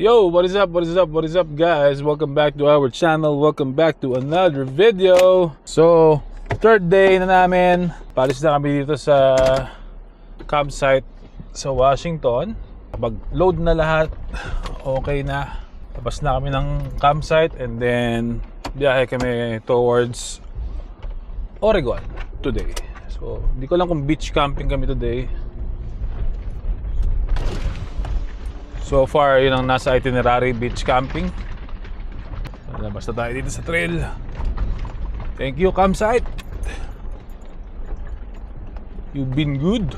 Yo, what is up, guys? Welcome back to our channel. Welcome back to another video. So, third day na namin. Palis na kami dito sa campsite sa Washington. Pag-load na lahat, okay na. Tapos na kami ng campsite and then biyahe kami towards Oregon today. So, hindi ko lang kung beach camping kami today. So far, yun ang nasa itinerary, beach camping. Labas na tayo dito sa trail. Thank you, campsite. You've been good.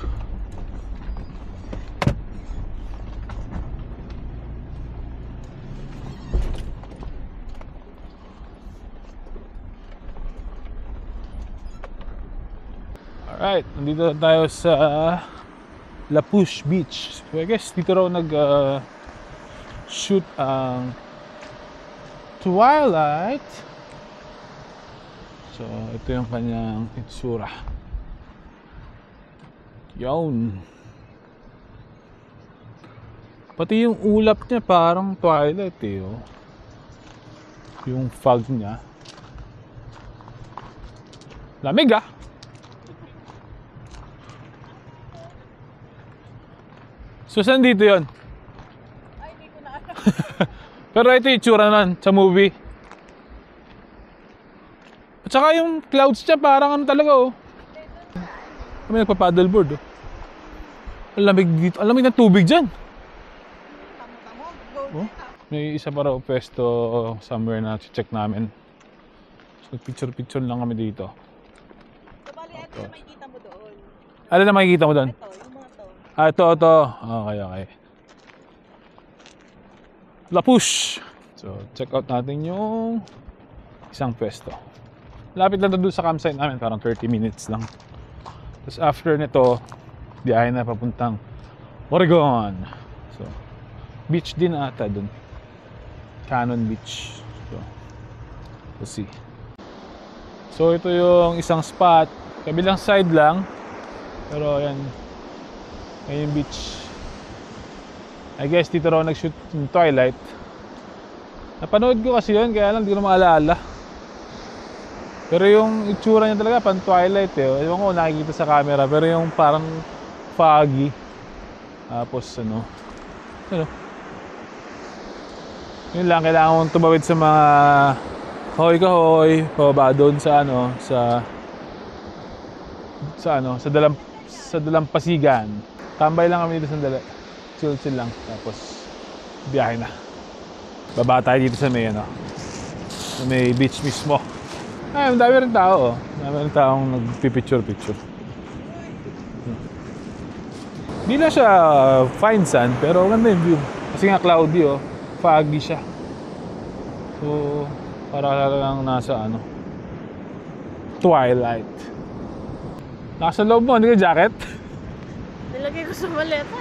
Alright, nandito tayo sa La Push Beach. So I guess dito raw shoot ang Twilight. So ito yung kanyang itsura. Yun. Pati yung ulap niya parang Twilight eh. Oh. Yung fog niya. Lamig ah. So, saan dito yun? Ay, hindi ko na alam. Pero ito yung itsura nun sa movie. At saka yung clouds niya parang ano talaga oh. Kami nagpa-paddleboard oh. Ang lamig dito. Ang lamig ng tubig dyan. Oh, may isa pa raw pwesto somewhere na check namin. So, picture lang kami dito. So, bali, ito na makikita mo doon. Ano na makikita mo doon? Ito, yung mga to. Ah, ito. Okay. La Push. So, check out natin yung isang pwesto. Lapit lang doon sa campsite namin, parang 30 minutes lang. Tapos after nito, biyahe na papuntang Oregon. So, beach din ata doon. Cannon Beach. So, we'll see. So, ito yung isang spot. Kabilang side lang. Pero, ayan. Ngayon beach. I guess dito raw nag-shoot yung Twilight. Napanood ko kasi yun, kaya lang hindi ko na maalala. Pero yung itsura niya talaga pan Twilight eh. Ewan ko nakikita sa camera, pero yung parang foggy. Tapos ano. Yun lang, kailangan mong tumawid sa mga kahoy-kahoy, pababa doon sa dalampasigan. Tambay lang kami dito sandali. Chill lang. Tapos, biyahe na. Baba tayo dito sa may, sa may beach mismo. Ay, dami rin tao, oh. Dami rin taong nagpipicture. Hindi na siya fine sun, pero ganda yung view. Kasi nga cloudy, oh. Foggy siya. So, para lang nasa, Twilight. Nasa loob mo, hindi ka jacket? Nilagay ko sa maleta.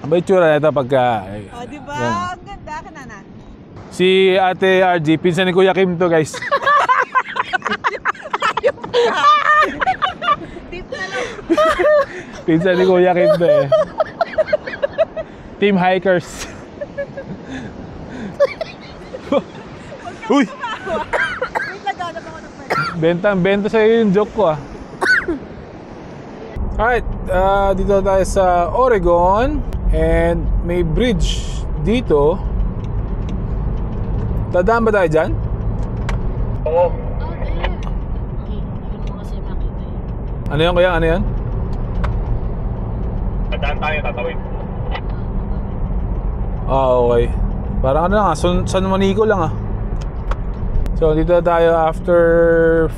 Ang ba itsura nito pagka... O, diba? Yan. Ang ganda ka na. Si Ate RG, pinsan ni Kuya Kim to, guys. Tip na lang. Pinsan ni Kuya Kim to eh. Team hikers. Uy! Wait, naghanap ako ng friend. Benta sa'yo yung joke ko ah. Alright, dito tayo sa Oregon. And may bridge dito. Tadaan ba tayo dyan? Oo. Oh, there. Okay, hindi mo kasi makita eh. Ano yan kuya? Ano yan? Tadaan tayo, tatawid. Okay. Parang ano lang San Juanico lang ah. So dito tayo after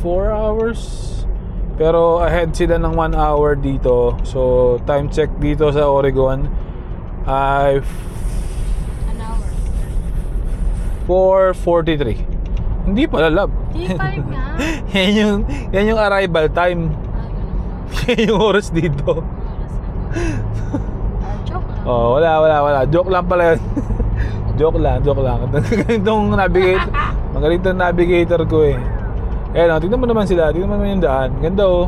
4 hours. Pero ahead sila ng 1 hour dito. So time check dito sa Oregon ay An hour. 4:43. Hindi pala lab. 3:05 nga. yan yung arrival time. Ganun. Yan yung oras dito. Joke lang. Oh, wala. Joke lang pala yun. Joke lang. Ganitong navigator. Magaling itong navigator ko eh. Ayan, tignan mo naman sila. Tignan mo naman yung daan. Ganda oh.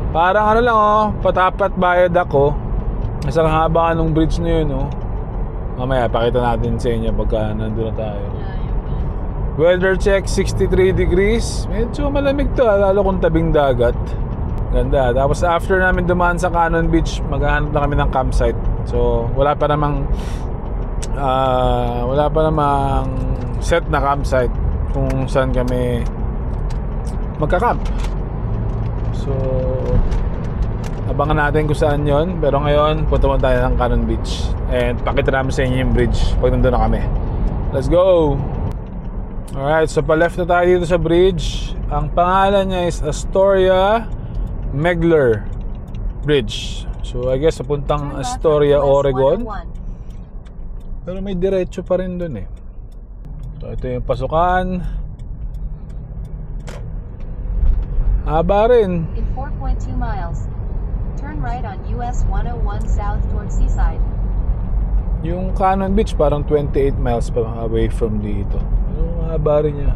Parang ano lang oh, patapat bayad ako. Nasa haba nung bridge na yun oh. Mamaya pakita natin sa inyo pagka nandun na tayo. Layo pa. Weather check 63 degrees. Medyo malamig to, lalo kung tabing dagat. Ganda. Tapos after namin dumaan sa Cannon Beach, maghahanap na kami ng campsite. So wala pa namang set na campsite kung saan kami magka-camp. So abangan natin kung saan yon. Pero ngayon, punta muna tayo ng Cannon Beach. And pakita namin sa inyo yung bridge pag nandun na kami. Let's go! Alright, so pa-left na tayo dito sa bridge. Ang pangalan niya is Astoria Megler Bridge. So I guess papuntang Astoria, Oregon. Pero may diretso pa rin dun eh. So ito yung pasukan. Haba rin. In 4.2 miles, turn right on US 101 south towards Seaside. Yung Cannon Beach parang 28 miles pa away from dito. Pero haba rin niya.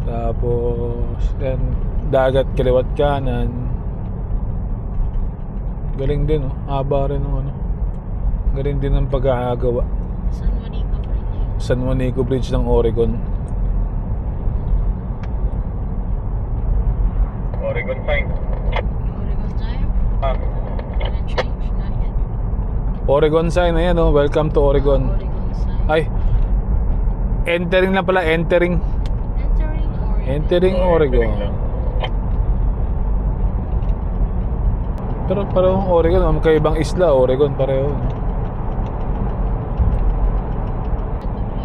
Tapos yan, dagat kaliwat kanan. Galing din oh. Haba rin ng ano. Galing din ng pag-aagawa. San Juanico Bridge. San Juanico Bridge ng Oregon. Oregon sign. Oregon time. Gonna change. Not yet. Oregon sign na yan oh. Welcome to Oregon. Oregon sign. Ay, entering na pala, entering. Entering Oregon. Entering Oregon. Pero parang Oregon, magkaibang isla, Oregon pareho.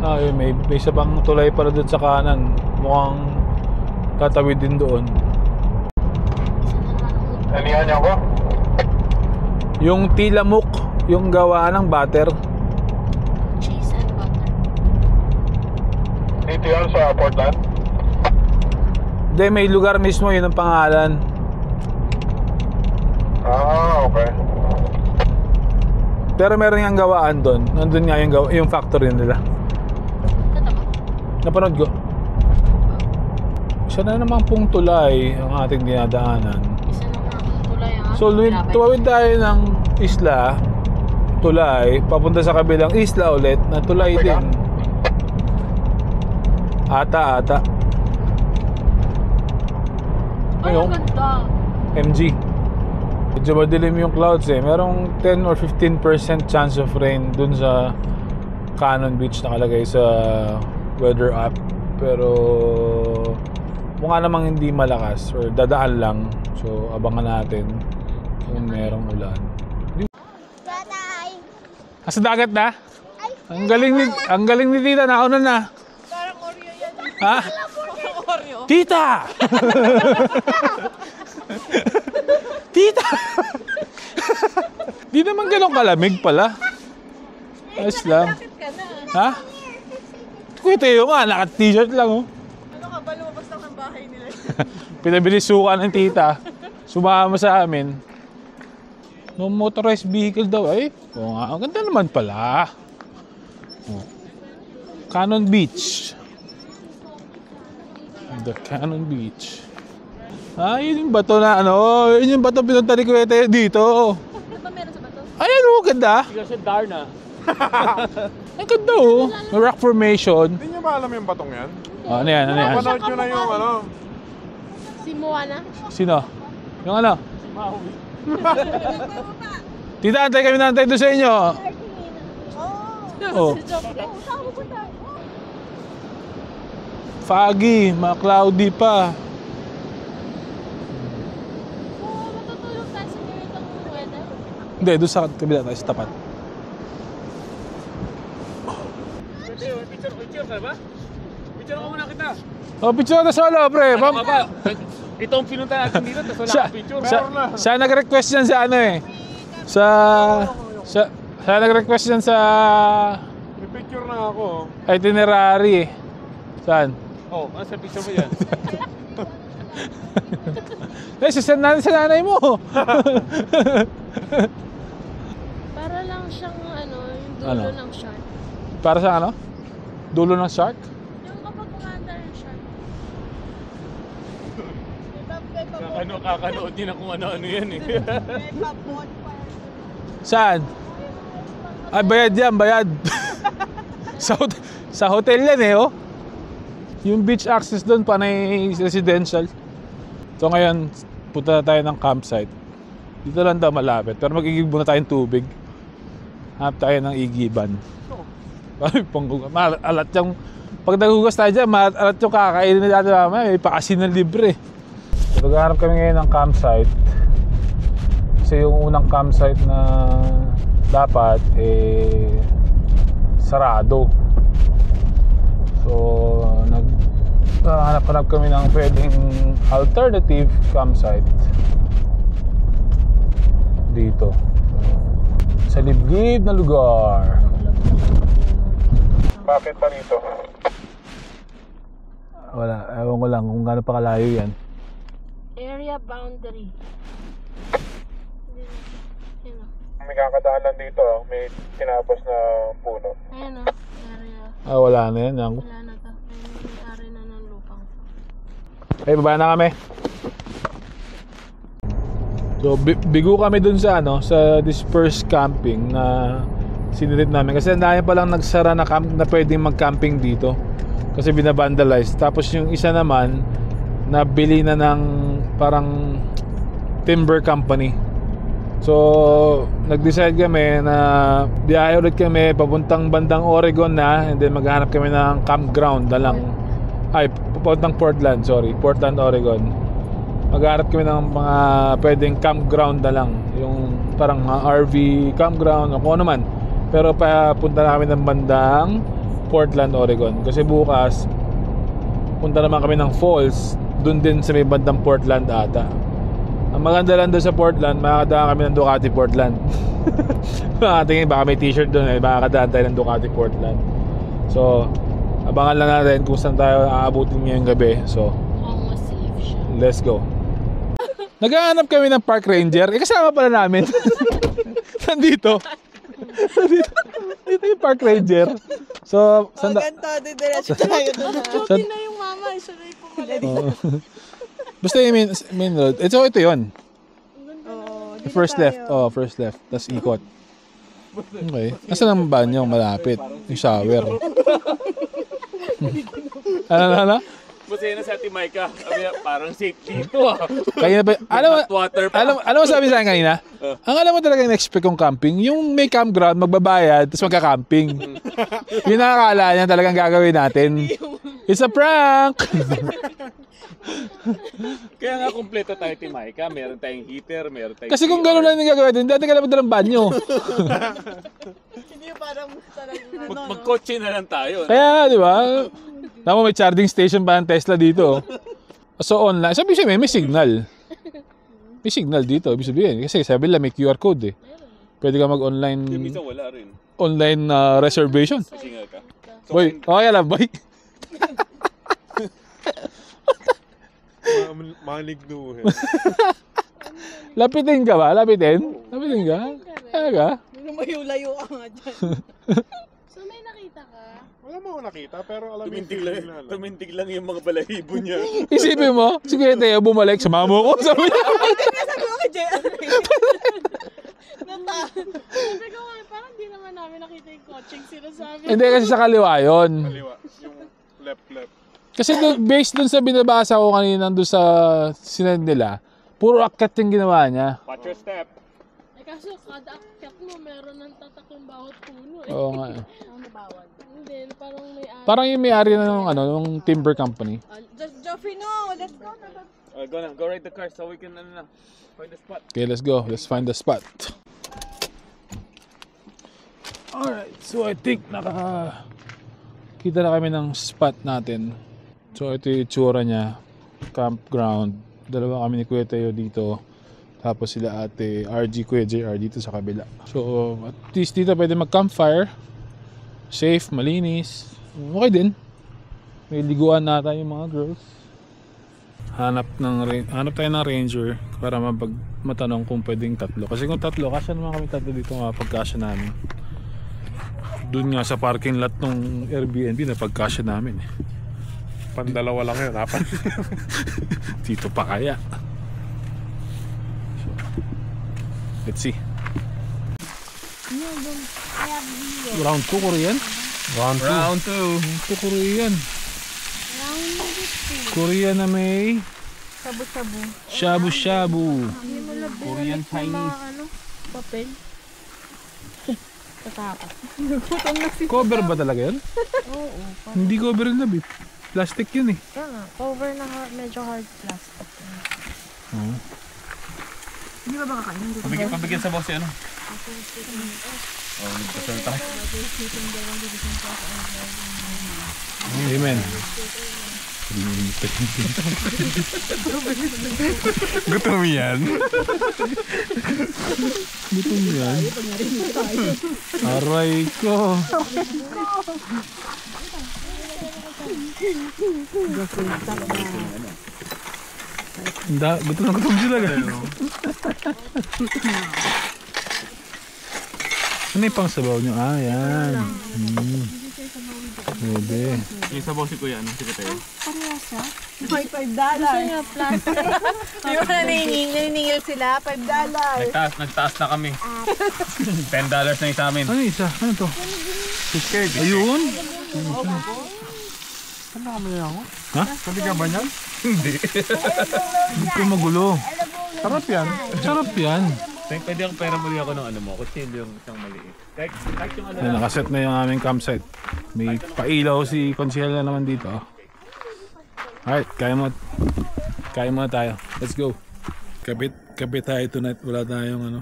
Ah, yun, may isa pang tulay pala doon sa kanan. Mukhang tatawid din doon. Nanihan niyo ako? Yung Tilamok, yung gawa ng butter. Cheese and butter. Dito yan sa Portland? Hindi, may lugar mismo, yun ang pangalan. Ah, okay. Pero meron yung gawaan doon. Nandun nga yung factory nila. Ito ba? Napanood ko. Isa na naman pong tulay ang ating dinadaanan. Isa na nga ang tulay ang So, tuwawid tayo ng isla, tulay, papunta sa kabilang isla ulit, na tulay din. Ata. Ay, Ayun, ang ganda. MG. Medyo madilim yung clouds eh. Merong 10 or 15% chance of rain dun sa Cannon Beach nakalagay sa weather app. Pero mukha namang hindi malakas or dadaan lang. So abangan natin kung merong ulan. Nasa dagat na? Ang galing ni Tita, nauna na. Parang Oreo yan. Ha? Oreo. Tita! Tita! Di naman ganun kalamig pala. Ayos lang. Bakit ka na? Ha? Kuya Teo nga, naka-t-shirt lang oh. Ano ka ba? Lumabas lang ng bahay nila. Pinabili suka ng tita. Sumama sa amin. No motorized vehicle daw. Ay, oo nga. Ang ganda naman pala. Oh. Cannon Beach. The Cannon Beach. Ah, yun yung bato na ano. Yun yung bato pinunta ni Kuya Teo dito. Ano ba meron sa bato? Ayan oh, ganda. Hindi kasi Darna. Ang ganda oh. May rock formation. Hindi niyo ba alam yung batong yan? Oh, ano yan, ano yan? Panood nyo na yung ano. Si Moana? Sino? Yung ano? Tita, antay kami na antay doon sa inyo. Oh. Foggy, cloudy pa. So, matutulog tayo sa ganitong weather? Hindi, doon sa kabila tayo, sa tapat. Picture ka ba? Picture ko muna kita. Oh, picture na solo, pre. Ano ka ba? Ito ang pinunta natin dito, tapos wala akong picture. Siya nag-request yan sa ano eh. Siya nag-request yan sa May picture na ako. itinerary eh. Saan? Oh, sa picture mo yan. Eh, sasend natin sa nanay mo. Para lang siyang ano, yung dulo Ano? ng shark. Para sa ano? Dulo ng shark? Yung kapag kumanda ng shark. kakanood din na kung ano-ano yan eh. Saan? Ay, bayad yan, bayad. sa hotel yan eh, oh. Yung beach access doon, panay residential. So ngayon, punta tayo ng campsite. Dito lang daw malapit, pero mag-igib muna tayong tubig. Hanap tayo ng igiban. Alat yung... Pag naghugas tayo dyan, alat yung kakainin na natin mamaya. May pakasin na libre. So naghahanap kami ngayon ng campsite. Kasi yung unang campsite na dapat, sarado. So naghanap kami ng pwedeng alternative campsite dito sa liblib na lugar. Bakit pa dito? Wala, ewan ko lang kung gaano pa kalayo yan. Area boundary. Ayan o. May kakadaan lang dito, may tinapos na puno. Ayan o. Area. Wala na yan. Wala na to. May ari na ng lupang. Ay, baba na kami. So, bigo kami dun sa sa dispersed camping na sinirit namin. Kasi dahil pa lang nagsara na pwedeng mag-camping dito. Kasi binabandalize. Tapos yung isa naman, nabili na ng parang timber company. So, nag-decide kami na biyahe ulit kami papuntang bandang Oregon na, and then maghahanap kami ng campground na lang. Ay, papuntang Portland, Oregon. Maghahanap kami ng mga pwedeng campground na lang. Yung parang RV campground o kung ano man. Pero papunta na kami ng bandang Portland, Oregon. Kasi bukas, punta naman kami ng falls. Doon din sa may bandang Portland ata. Ang maganda lang doon sa Portland, makakadaan kami ng Ducati Portland. Tingin, baka may t-shirt doon makakadaan tayo ng Ducati Portland. So, abangan lang natin kung saan tayo aabutin ngayong gabi. So, safe siya. let's go. Naghahanap kami ng park ranger. Kasama pala namin. Nandito yung park ranger. So, ganito, didiretso tayo doon. Chuti na yung mama, isa na yung pumalit. Basta yung main road. Ito yun. First left. First left. Tapos ikot. Okay. Nasaan ang banyo malapit? Yung shower. Ano? Masaya na sa Ate Maika. Parang safe dito Kaya ba? Alam mo sabi sa akin kanina? Ang alam mo talaga yung expect kong camping, yung may campground, magbabayad, tapos magka-camping. Yung nakakala niya talagang gagawin natin. It's a prank! Kaya nga kumpleto tayo, Ate Maika. Meron tayong heater, meron tayong... Kasi kung gano'n lang yung gagawin, dati ka lang ng banyo. Hindi parang Mag-kotse na lang tayo. Kaya di ba? Tama, may charging station pa ng Tesla dito. So online, sabi siya may signal. May signal dito, ibig sabihin. Kasi sabi lang may QR code eh. Pwede ka mag-online... Minsan wala rin. Online reservation. Kasi nga ka. Boy, okay lang boy. Malignuhin. Lapitin ka ba? Lapitin ka? Talaga? Lumayo-layo ka nga dyan. So may nakita ka? Wala mo ako nakita, pero alam mo yung Tumintig lang yung mga balahibo niya. Isipin mo, si Kuya Teo bumalik, sumama mo ko. Sabi niya. Sabi ko kay JR. Sabi ko nga, parang di naman namin nakita yung coaching sinasabi. Hindi kasi sa kaliwa yun. kaliwa. Yung left. Kasi based dun sa binabasa ko kanina dun sa sinend nila, puro akyat yung ginawa niya. Watch your step. Kaso kada akyat mo, meron ng tatakong bawat puno eh. Oo nga. Ano bawat? Hindi, parang may Parang yung may-ari na ng timber company. Joffrey, no, let's go. Go ride the car so we can find the spot. Okay, let's go. Let's find the spot. Alright, so I think kita na kami ng spot natin. So ito yung itsura niya. Campground. Dalawa kami ni Kuya Teo dito. Tapos sila ate RG, Kuya JR dito sa kabila. So at least dito pwede mag-campfire. Safe, malinis. Okay din. May liguan nata yung mga girls. Hanap tayo ng ranger para matanong kung pwedeng tatlo. Kasi kung tatlo, kasya naman kami tatlo dito mapagkasya namin. Doon nga sa parking lot ng Airbnb na pagkasya namin eh. Pandalawa lang yun, apat. Dito pa kaya. Let's see. Round 2 Korean? Round 2. 2 Korean. Korean na may Shabu-shabu. shabu-shabu. Korean Chinese. Papel. Tatapos. Cover ba talaga yun? Oo. Hindi cover yun, Lab. Plastic yun eh. Kaya nga, cover na medyo hard plastic. Pabigyan sa boss ano? Oh, nagpasalta. Amen. Gutom yan. Gutom yan. Aray ko. Gutom na gutom sila guys. Ano yung pang sabaw nyo? Ah, yan. Pwede. Yung sa boss si Kuya, ano? Si Kateo. May $5. Gusto niya plastic. Di ba naniningil sila? $5. Nagtaas na kami. $10 na yung sa amin. Ano yung isa? Ano to? Ayun. Ha? Sabi ka ba niyan? Hindi ko magulo. Sarap yan. Sarap yan. Pwede akong pera muli ako ng ano mo. Kasi yung isang maliit. Kahit yung ano. Ayan, nakaset na yung aming campsite. May pailaw si Consihel na naman dito. Alright, kaya mo tayo. Let's go. Kapit tayo tonight. Wala tayong ano.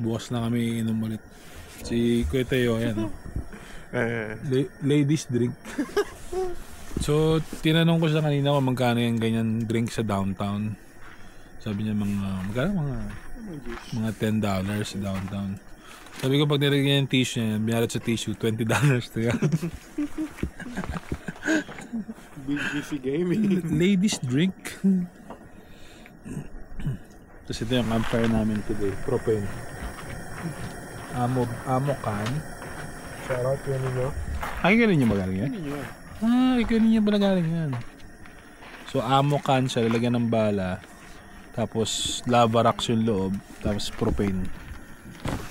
Bukas na kami inom ulit. Si Kuya Teo, ayan. Ladies drink. So, tinanong ko siya kanina kung magkano yung ganyan drink sa downtown. Sabi niya magkano mga $10 sa downtown. Sabi ko pag nilagyan yung tissue niya, binalat sa tissue, $20 to yan. Big busy gaming. Ladies drink. Tapos ito yung campfire namin today. Propane. Amo can. Shoutout yun ninyo. Ay, galing niya ba galing yan? Ay, galing niya ba galing yan? So, amo can siya, lalagyan ng bala. Tapos, lava rocks yung loob. Tapos, propane.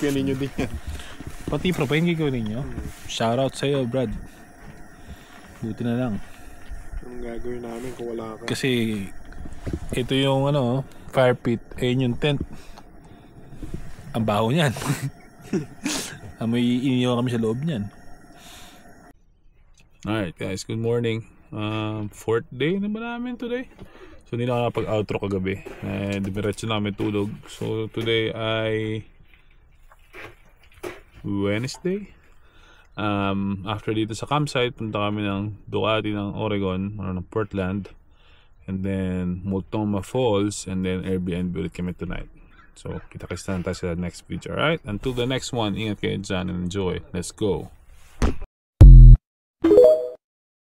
Kaya ninyo din yan. Pati propane gagawin ninyo. Shoutout sa'yo, Brad. Buti na lang. Anong gagawin namin kung wala ka? Kasi, ito yung fire pit. Ayun yung tent. Ang baho niyan. May iniwan kami sa loob niyan. Alright guys, good morning. 4th day na ba namin today? So hindi na nakapag-outro kagabi. Diretso na kami tulog. So today ay Wednesday. After dito sa campsite, punta kami ng Ducati ng Oregon, ng Portland. And then Multnomah Falls. And then Airbnb ulit kami tonight. So kita-kits na tayo sa next video. Alright? Until the next one, ingat kayo dyan and enjoy. Let's go.